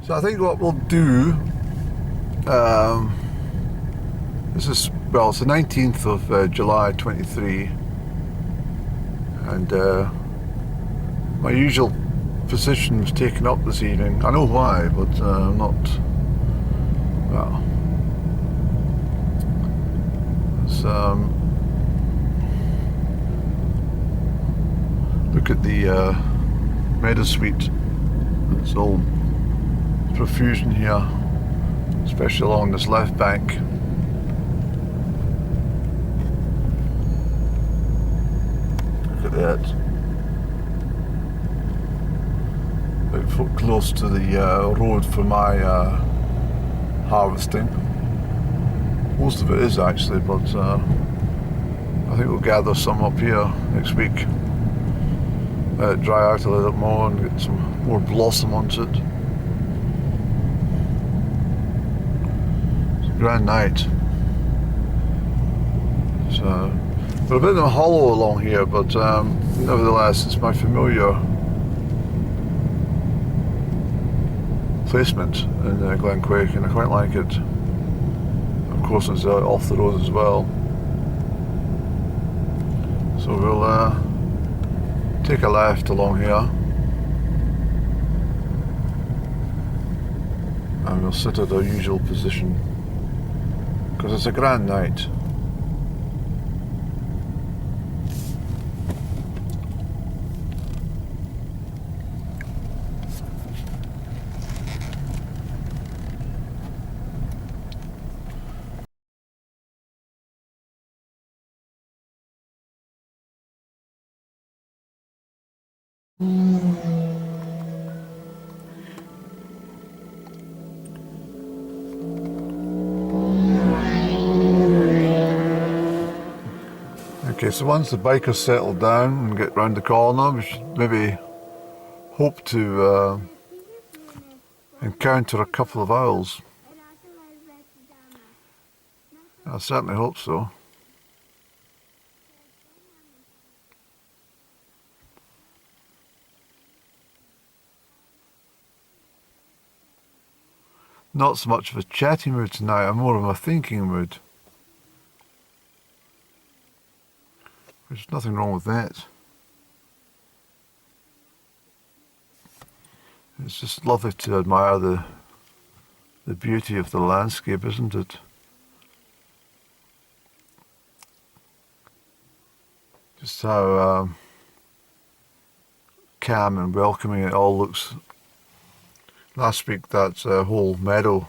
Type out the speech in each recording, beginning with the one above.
So I think what we'll do, this is, well, it's the 19th of July 23, and my usual position was taken up this evening. I know why, but I'm not, well, it's, look at the meadow suite. It's all profusion here, especially along this left bank. Look at that. Bit close to the road for my harvesting. Most of it is actually, but I think we'll gather some up here next week. Let it dry out a little more and get some more blossom onto it. It's a grand night. So we're a bit in a hollow along here, but nevertheless it's my familiar placement in Glenquake, and I quite like it. Of course it's off the road as well. So we'll take a left along here and we'll sit at our usual position because it's a grand night. Okay, so once the bikers settle down and get round the corner, we should maybe hope to encounter a couple of owls. I certainly hope so. Not so much of a chatty mood tonight, I'm more of a thinking mood. There's nothing wrong with that. It's just lovely to admire the beauty of the landscape, isn't it? Just how calm and welcoming it all looks. Last week that whole meadow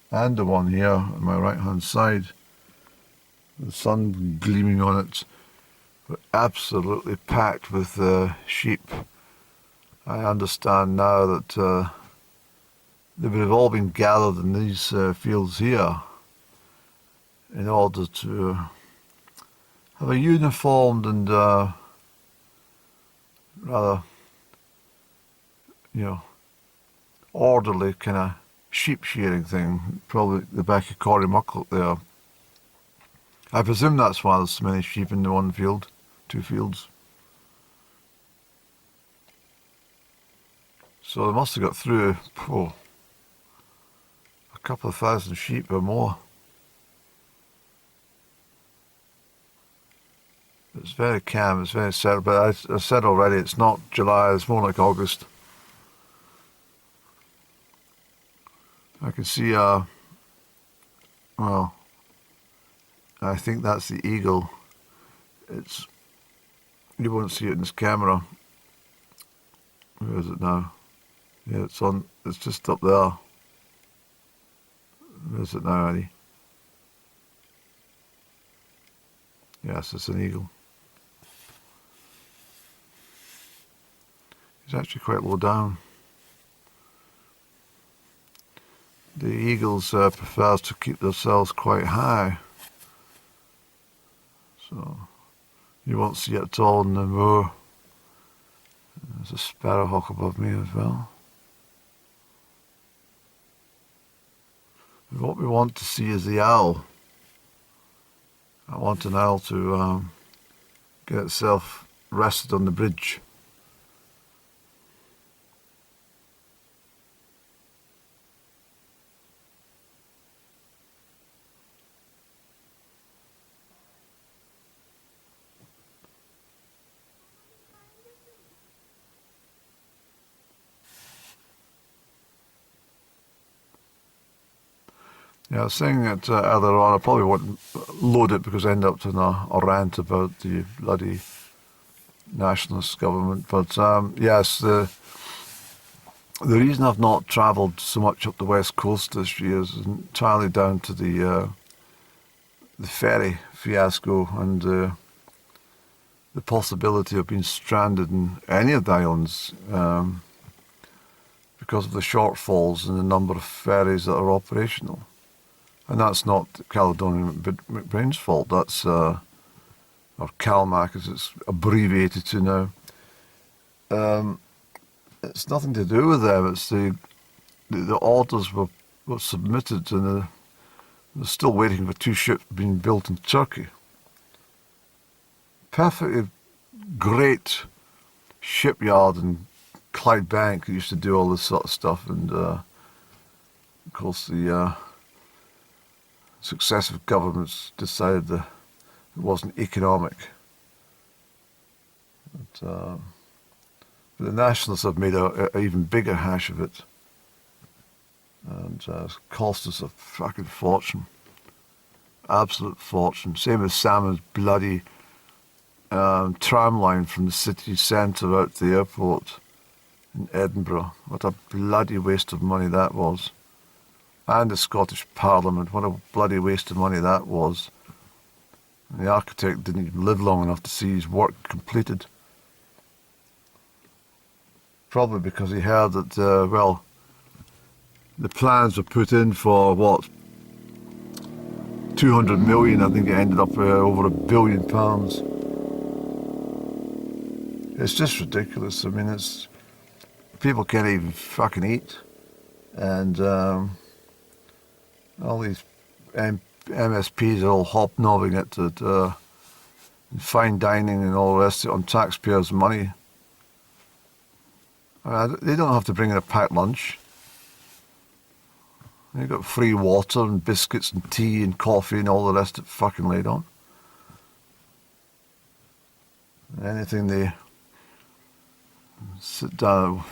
and the one here on my right hand side, the sun gleaming on it, were absolutely packed with sheep. I understand now that they would have all been gathered in these fields here in order to have a uniformed and rather, orderly kind of sheep shearing thing, probably at the back of Corrymuckloch there. I presume that's why there's so many sheep in the one field, 2 fields. So they must have got through a couple of thousand sheep or more. It's very calm, it's very settled, but as I said already, it's not July, it's more like August. I can see, well, I think that's the eagle. You won't see it in this camera. Where is it now? Yeah, it's just up there. Where is it now, Eddie? Yes, it's an eagle. He's actually quite low down. The eagles prefers to keep themselves quite high. So you won't see it at all in the moor. There's a sparrowhawk above me as well. What we want to see is the owl. I want an owl to get itself rested on the bridge. Yeah, I was saying it earlier on. I probably won't load it because I end up in a rant about the bloody nationalist government. But yes, the reason I've not travelled so much up the west coast this year is entirely down to the ferry fiasco and the possibility of being stranded in any of the islands because of the shortfalls in the number of ferries that are operational. And that's not Caledonian McBrain's fault. That's, or CalMac as it's abbreviated to now. It's nothing to do with them. It's the orders were submitted and they're still waiting for 2 ships being built in Turkey. Perfectly great shipyard in Clydebank that used to do all this sort of stuff, and of course the successive governments decided that it wasn't economic. But the nationalists have made an even bigger hash of it, and it's cost us a fucking fortune. Absolute fortune. Same as Salmon's bloody tram line from the city centre out to the airport in Edinburgh. What a bloody waste of money that was. And the Scottish Parliament, what a bloody waste of money that was. And the architect didn't even live long enough to see his work completed. Probably because he heard that, well, the plans were put in for, what, 200 million, I think it ended up over £1 billion. It's just ridiculous. I mean, it's people can't even fucking eat, and all these MSPs are all hobnobbing it at fine dining and all the rest of it on taxpayers' money. They don't have to bring in a packed lunch. They've got free water and biscuits and tea and coffee and all the rest of it fucking laid on. Anything they sit down at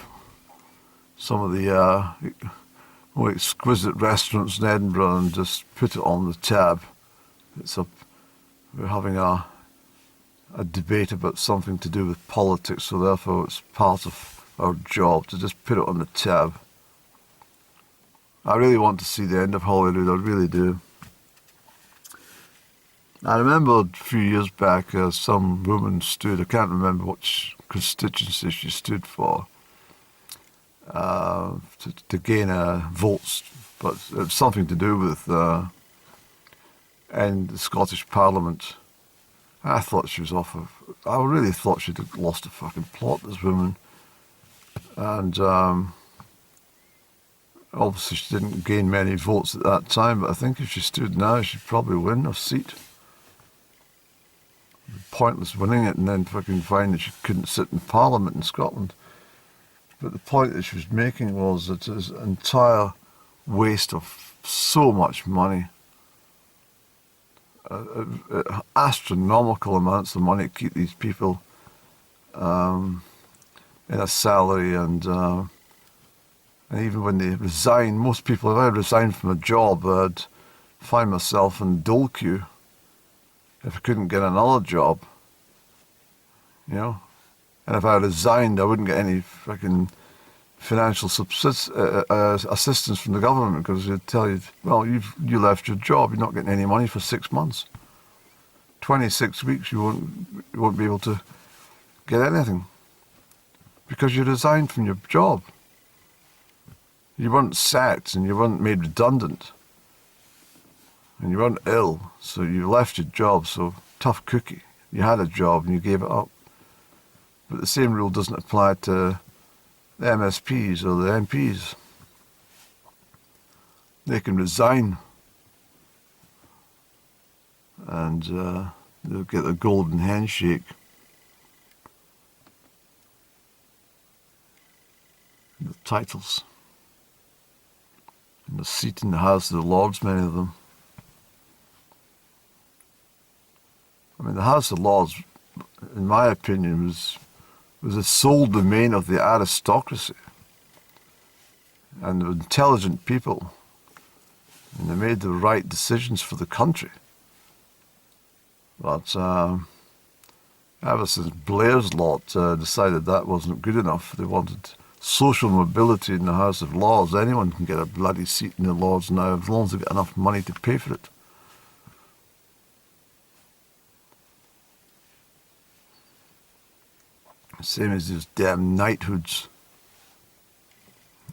some of the more exquisite restaurants in Edinburgh and just put it on the tab. We're having a debate about something to do with politics, so therefore it's part of our job to just put it on the tab. I really want to see the end of Holyrood, I really do. I remember a few years back some woman stood, I can't remember which constituency she stood for, to gain votes, but it's something to do with and the Scottish Parliament. I thought she was I really thought she'd lost a fucking plot, this woman. And obviously she didn't gain many votes at that time, but I think if she stood now, she'd probably win a seat. Pointless winning it and then fucking find that she couldn't sit in Parliament in Scotland. But the point that she was making was that it was an entire waste of so much money. Astronomical amounts of money to keep these people in a salary, and even when they resign, most people, if I resigned from a job, I'd find myself in dole queue if I couldn't get another job, you know. And if I resigned, I wouldn't get any fucking financial assistance from the government, because they'd tell you, well, you left your job, you're not getting any money for 6 months. 26 weeks you won't be able to get anything because you resigned from your job. You weren't sacked and you weren't made redundant and you weren't ill, so you left your job, so tough cookie. You had a job and you gave it up. But the same rule doesn't apply to the MSPs or the MPs. They can resign and they'll get the golden handshake. And the titles. And the seat in the House of the Lords, many of them. I mean, the House of Lords, in my opinion, was the sole domain of the aristocracy and the intelligent people and they made the right decisions for the country. But ever since Blair's lot decided that wasn't good enough, they wanted social mobility in the House of Lords. Anyone can get a bloody seat in the Lords now, as long as they've got enough money to pay for it. Same as these damn knighthoods.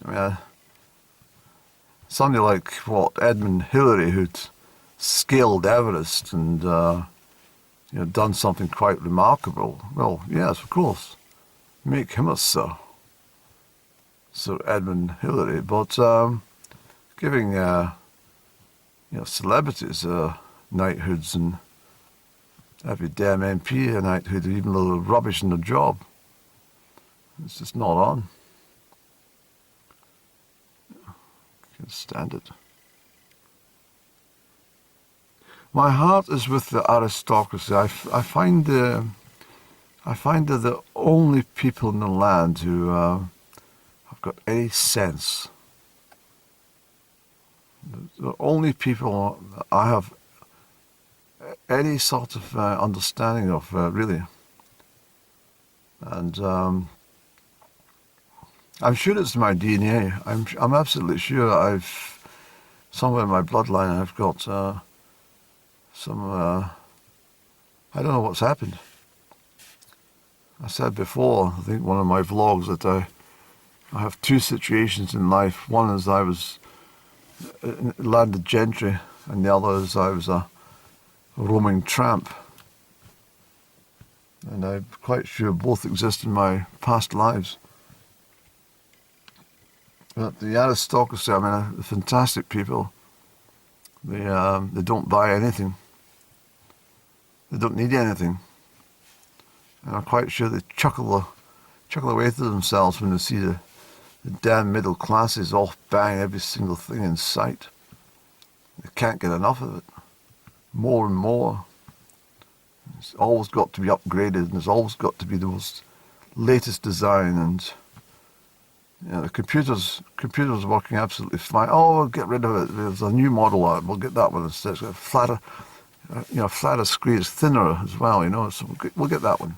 I mean, somebody like, Edmund Hillary, who'd scaled Everest and done something quite remarkable. Well, yes, of course, make him a Sir Edmund Hillary. But giving celebrities knighthoods and every damn MP a knighthood, even though they're rubbish in their job, it's just not on. Can't stand it. My heart is with the aristocracy. I find they're the only people in the land who have got any sense. The only people I have any sort of understanding of, really. And I'm sure it's my DNA. I'm absolutely sure somewhere in my bloodline I've got some, I don't know what's happened. I said before, I think one of my vlogs, that I have two situations in life. One is I was landed gentry, and the other is I was a roaming tramp. And I'm quite sure both exist in my past lives. But the aristocracy, I mean, they're fantastic people. They don't buy anything. They don't need anything. And I'm quite sure they chuckle away to themselves when they see the damn middle classes all buying every single thing in sight. They can't get enough of it. More and more. It's always got to be upgraded, and it's always got to be the most latest design. And the computers are working absolutely fine. Oh, we'll get rid of it. There's a new model out. We'll get that one instead. It's got a flatter screen. It's thinner as well. So we'll get that one.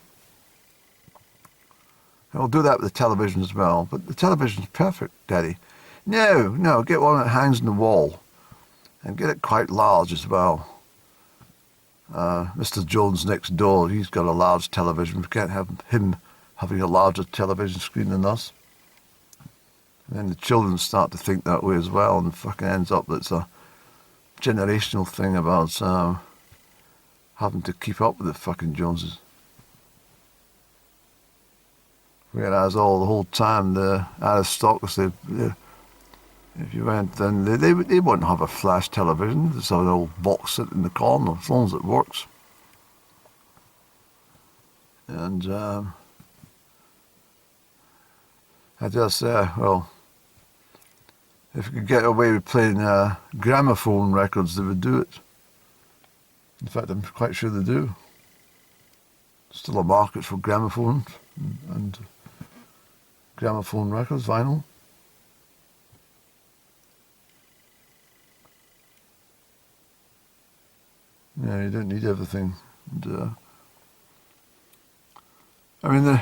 And we'll do that with the television as well. But the television's perfect, Daddy. No, get one that hangs on the wall, and get it quite large as well. Mr. Jones next door, he's got a large television. We can't have him having a larger television screen than us. And then the children start to think that way as well, and fucking ends up that it's a generational thing about having to keep up with the fucking Joneses. Whereas the whole time the aristocracy, if you went, then they wouldn't have a flash television. There's an old box sitting in the corner, as long as it works. And I just say, well, if you could get away with playing gramophone records, they would do it. In fact, I'm quite sure they do. Still a market for gramophone and gramophone records, vinyl. Yeah, you don't need everything. And, I mean,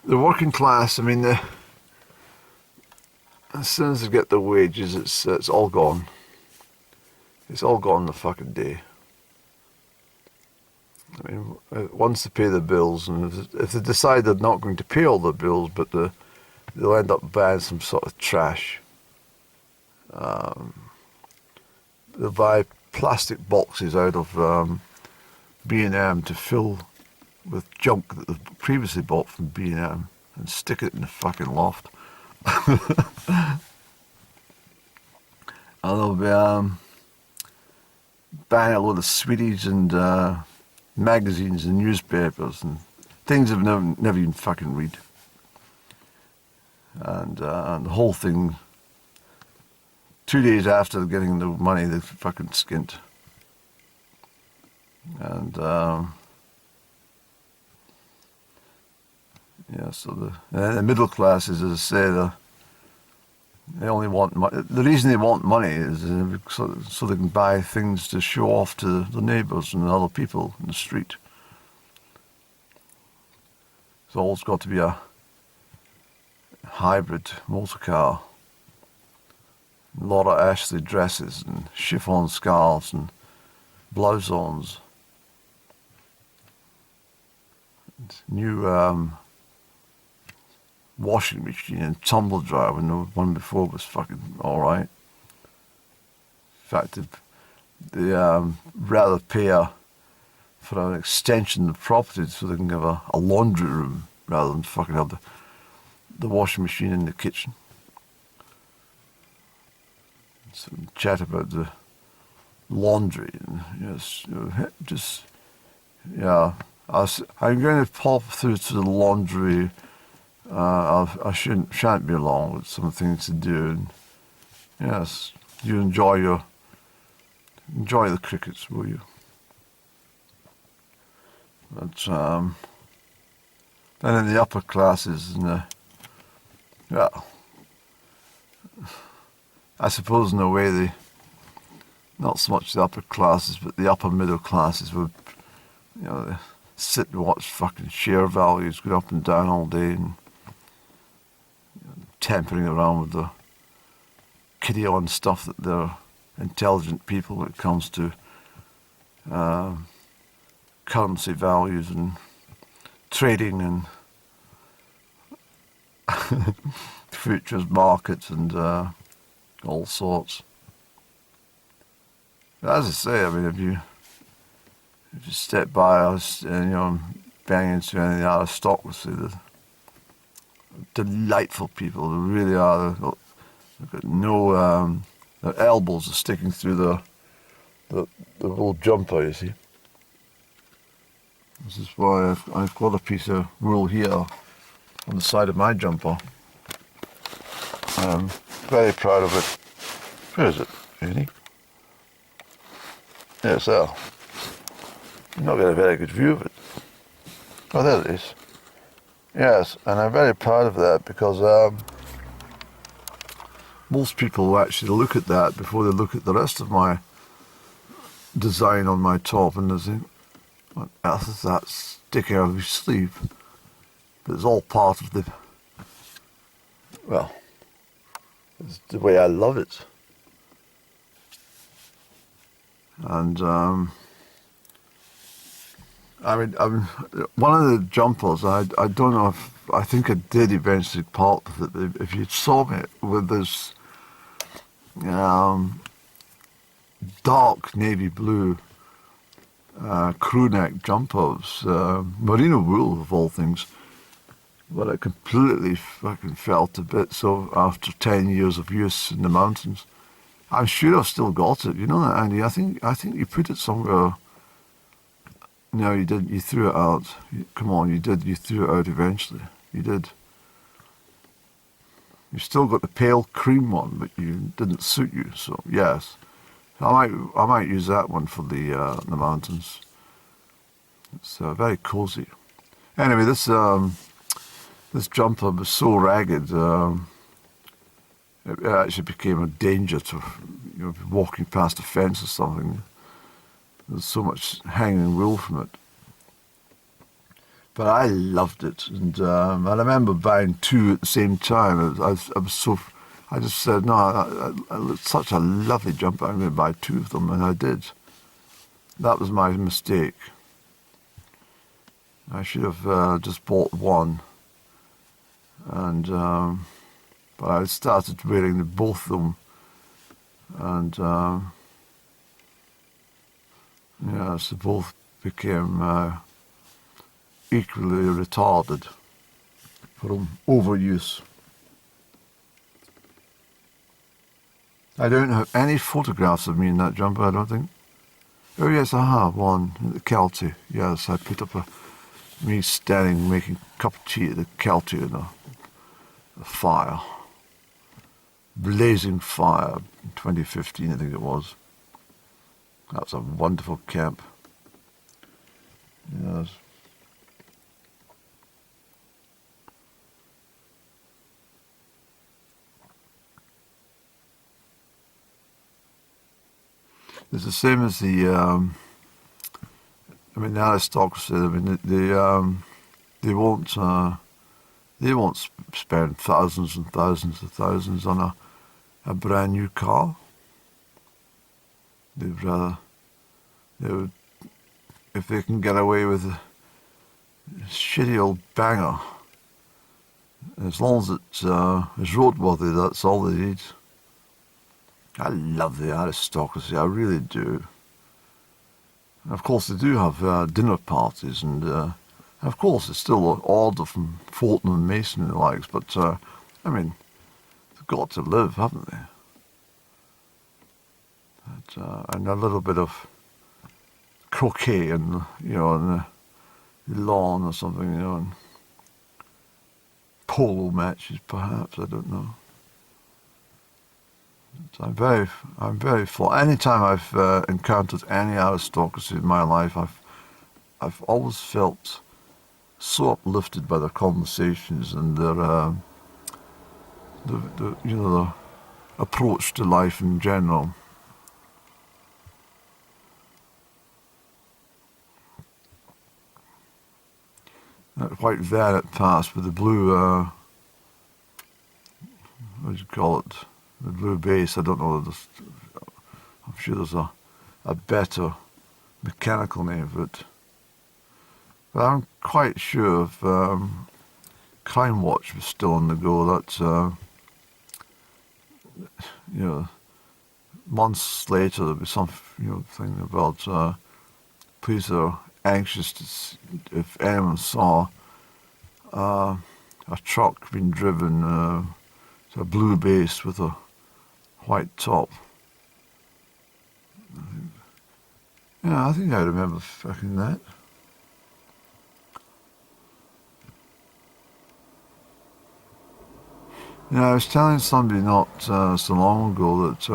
the working class, I mean, as soon as they get their wages, it's all gone. It's all gone the fucking day. I mean, once they pay their bills, and if they decide they're not going to pay all their bills, but they'll end up buying some sort of trash. They'll buy plastic boxes out of B&M to fill with junk that they've previously bought from B&M and stick it in the fucking loft. And they'll be buying a load of sweeties and magazines and newspapers and things they've never even fucking read. And the whole thing, 2 days after getting the money, they're fucking skint. And so the middle classes, as I say, They only want money. The reason they want money is so they can buy things to show off to the neighbours and the other people in the street. It's always got to be a hybrid motor car. A lot of Ashley dresses and chiffon scarves and blouse-ons. New washing machine and tumble dryer when the one before was fucking alright. In fact, they rather pay for an extension of the property so they can have a laundry room rather than fucking have the washing machine in the kitchen. Some chat about the laundry and yes, just yeah. I'm going to pop through to the laundry. I shan't be long with some things to do. And yes, you enjoy the crickets, will you? But then in the upper classes, well, I suppose in a way not so much the upper classes, but the upper middle classes would, they sit and watch fucking share values go up and down all day and tampering around with the kiddie-on stuff that they're intelligent people when it comes to currency values and trading and futures markets and all sorts. But as I say, I mean, if you step by us and bang into any of the aristocracy, the delightful people, they really are. They've got no, their elbows are sticking through the wool jumper, you see. This is why I've got a piece of wool here on the side of my jumper. I'm very proud of it. Where is it, really? Yes, there. You're not getting a very good view of it. Oh, there it is. Yes, and I'm very proud of that because most people will actually look at that before they look at the rest of my design on my top and they think, what earth is that sticking out of his sleeve? But it's all part of it's the way I love it. And I mean, one of the jumpers, I don't know if, I think I did eventually part with it, but if you saw me with this dark navy blue crew neck jumpers, merino wool of all things, but it completely fucking fell to bits after 10 years of use in the mountains. I'm sure I've still got it, you know that, Andy? I think you put it somewhere. No, you didn't. You threw it out. Come on, you did. You threw it out eventually. You did. You still got the pale cream one, but you didn't suit you. So yes, I might use that one for the mountains. It's very cozy. Anyway, this jumper was so ragged. It actually became a danger to walking past a fence or something. There's so much hanging wool from it. But I loved it, and I remember buying two at the same time. I just said, no, it's such a lovely jumper, I'm going to buy two of them, and I did. That was my mistake. I should have just bought one, and but I started wearing both of them, and so both became equally retarded from overuse. I don't have any photographs of me in that jumper, I don't think. Oh yes, I have one at the Kelty. Yes, I put up me standing making a cup of tea at the Kelty in a fire. Blazing fire in 2015, I think it was. That was a wonderful camp. Yes. It's the same as the the aristocracy. I mean, they won't spend thousands and thousands and thousands on a brand new car. They'd rather, they would, if they can get away with a shitty old banger, as long as it's roadworthy, that's all they need. I love the aristocracy, I really do. And of course, they do have dinner parties, and of course, it's still an order from Fulton and Mason and the likes, but they've got to live, haven't they? And a little bit of croquet and and the lawn or something, and polo matches perhaps, I don't know. I'm very full. Anytime I've encountered any aristocracy in my life, I've always felt so uplifted by their conversations and their the approach to life in general. That white van it passed with the blue, what do you call it? The blue base. I don't know. I'm sure there's a better mechanical name for it. But I'm quite sure if Crime Watch was still on the go, that months later there'd be some thing about police are anxious to see if anyone saw a truck being driven to a blue base with a white top. I think I remember fucking that. I was telling somebody not so long ago that,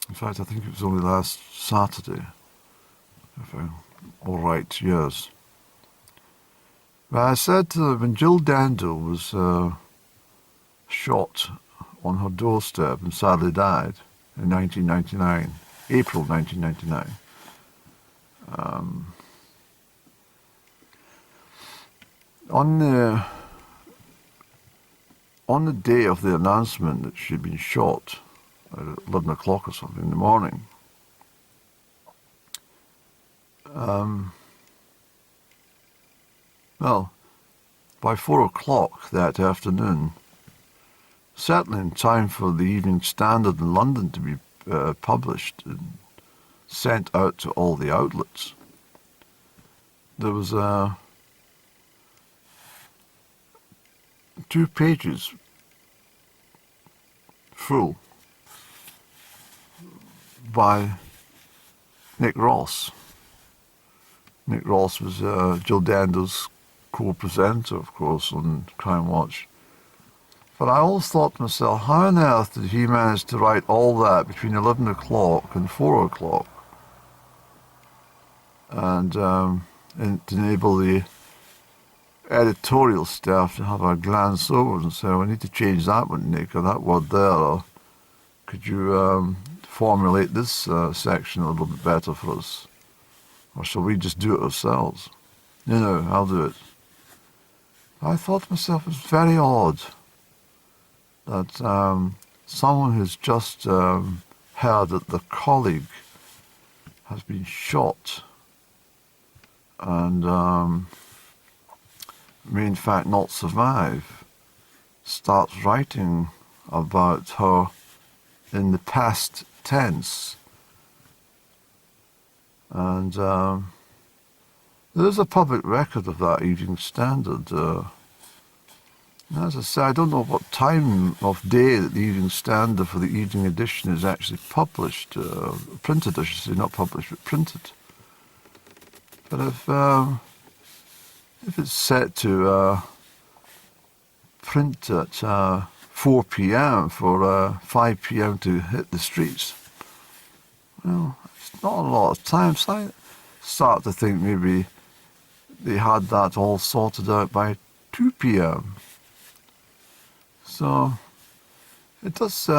in fact, I think it was only last Saturday, if I'm all right, yes. But I said to them, when Jill Dando was shot on her doorstep and sadly died in 1999, April 1999, on the day of the announcement that she'd been shot at 11 o'clock or something in the morning, by 4 o'clock that afternoon, certainly in time for the Evening Standard in London to be published and sent out to all the outlets, there was 2 pages full by Nick Ross. Nick Ross was Jill Dando's co-presenter, of course, on Crime Watch. But I always thought to myself, how on earth did he manage to write all that between 11 o'clock and 4 o'clock? And to enable the editorial staff to have a glance over and say, we need to change that one, Nick, or that word there, or could you formulate this section a little bit better for us? Or shall we just do it ourselves? No, I'll do it. I thought to myself, it's very odd that someone who's just heard that the colleague has been shot and may in fact not survive, starts writing about her in the past tense. And there's a public record of that Evening Standard. As I say, I don't know what time of day that the Evening Standard for the evening edition is actually published, printed, I should say, not published, but printed. But if it's set to print at 4 p.m. for 5 p.m. to hit the streets, well, it's not a lot of time. So I start to think maybe they had that all sorted out by 2 p.m. So it does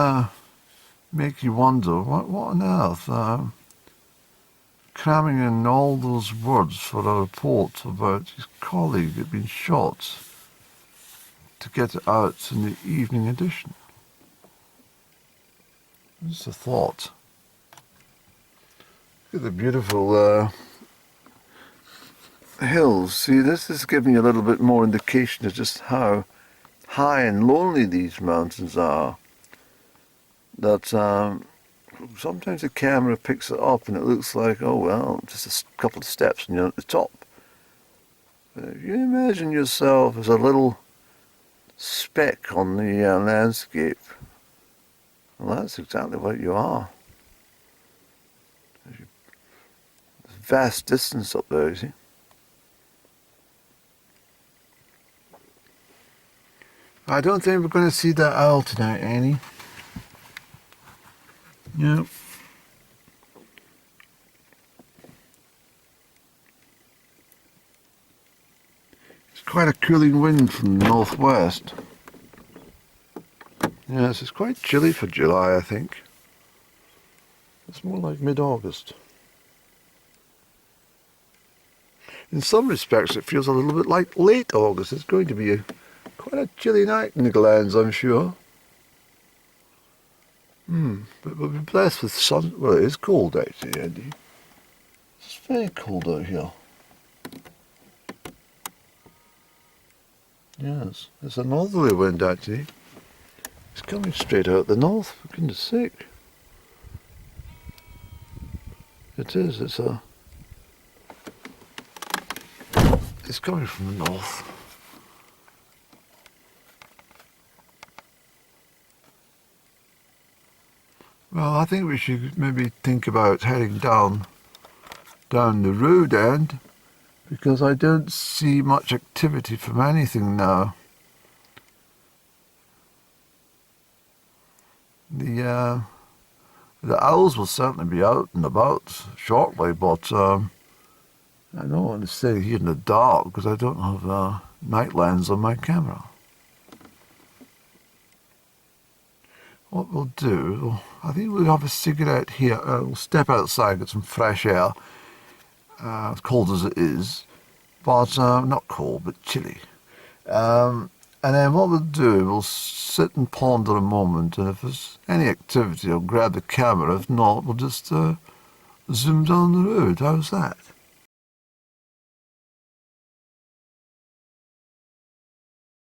make you wonder, what on earth, cramming in all those words for a report about his colleague who had been shot to get it out in the evening edition. Just a thought. Look at the beautiful hills. See, this is giving you a little bit more indication of just how high and lonely these mountains are. That sometimes the camera picks it up and it looks like, oh well, just a couple of steps and you're at the top. But if you imagine yourself as a little speck on the landscape, well, that's exactly what you are. There's vast distance up there, you see. I don't think we're going to see that owl tonight, Annie. Yep. It's quite a cooling wind from the northwest. Yes, it's quite chilly for July, I think. It's more like mid-August. In some respects, it feels a little bit like late August. It's going to be quite a chilly night in the Glens, I'm sure. But we'll be blessed with sun. Well, it is cold actually, Andy. It's very cold out here. Yes, it's a northerly wind actually. It's coming straight out the north, for goodness sake. It is, it's coming from the north. Well, I think we should maybe think about heading down the road end, because I don't see much activity from anything now. The owls will certainly be out and about shortly, but I don't want to stay here in the dark because I don't have night lens on my camera. What we'll do, I think we'll have a cigarette here. We'll step outside, get some fresh air, as cold as it is, but not cold, but chilly. And then what we'll do, we'll sit and ponder a moment, and if there's any activity, I'll grab the camera. If not, we'll just zoom down the road. How's that?